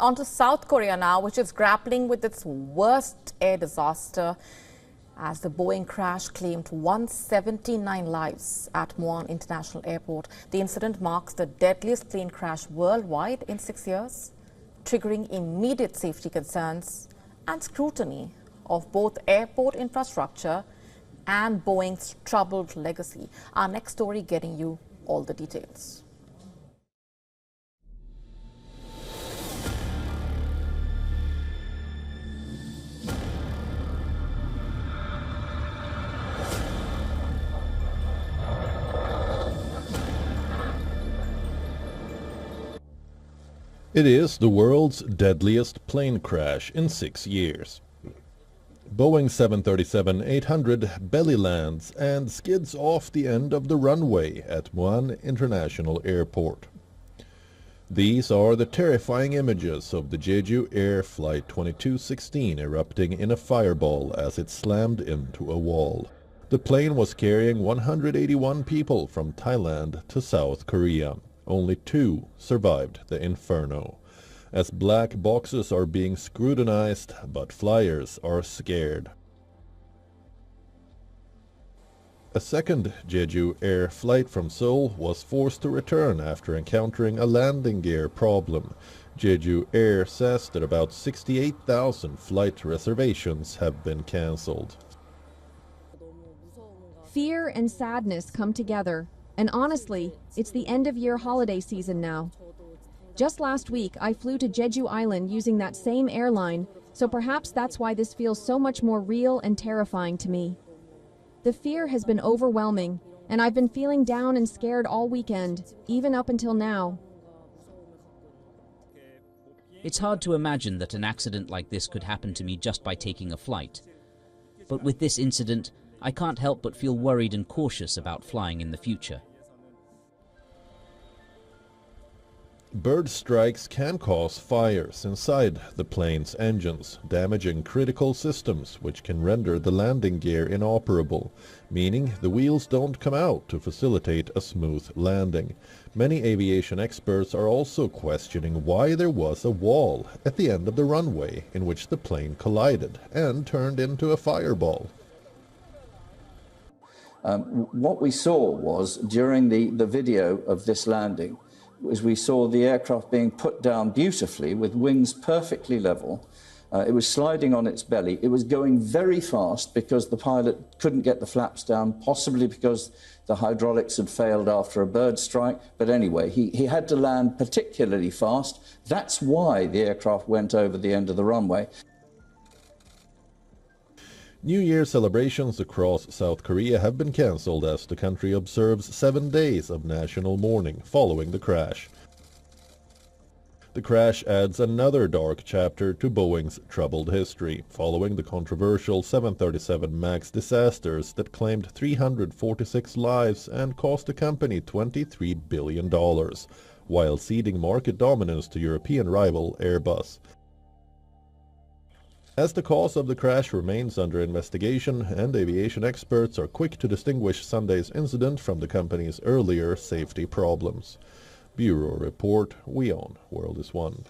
On to South Korea now, which is grappling with its worst air disaster as the Boeing crash claimed 179 lives at WION International Airport. The incident marks the deadliest plane crash worldwide in 6 years, triggering immediate safety concerns and scrutiny of both airport infrastructure and Boeing's troubled legacy. Our next story getting you all the details. It is the world's deadliest plane crash in 6 years. Boeing 737-800 belly lands and skids off the end of the runway at WION International Airport. These are the terrifying images of the Jeju Air Flight 2216 erupting in a fireball as it slammed into a wall. The plane was carrying 181 people from Thailand to South Korea. Only 2 survived the inferno. As black boxes are being scrutinized, but flyers are scared. A second Jeju Air flight from Seoul was forced to return after encountering a landing gear problem. Jeju Air says that about 68,000 flight reservations have been cancelled. Fear and sadness come together. And honestly, it's the end-of-year holiday season now. Just last week, I flew to Jeju Island using that same airline, so perhaps that's why this feels so much more real and terrifying to me. The fear has been overwhelming, and I've been feeling down and scared all weekend, even up until now. It's hard to imagine that an accident like this could happen to me just by taking a flight. But with this incident, I can't help but feel worried and cautious about flying in the future. Bird strikes can cause fires inside the plane's engines, damaging critical systems which can render the landing gear inoperable, meaning the wheels don't come out to facilitate a smooth landing. Many aviation experts are also questioning why there was a wall at the end of the runway in which the plane collided and turned into a fireball. What we saw was, during the video of this landing, was we saw the aircraft being put down beautifully with wings perfectly level. It was sliding on its belly. It was going very fast because the pilot couldn't get the flaps down, possibly because the hydraulics had failed after a bird strike. But anyway, he had to land particularly fast. That's why the aircraft went over the end of the runway. New Year celebrations across South Korea have been cancelled as the country observes 7 days of national mourning following the crash. The crash adds another dark chapter to Boeing's troubled history, following the controversial 737 MAX disasters that claimed 346 lives and cost the company $23 billion, while ceding market dominance to European rival Airbus. As the cause of the crash remains under investigation, and aviation experts are quick to distinguish Sunday's incident from the company's earlier safety problems. Bureau Report, WION World is One.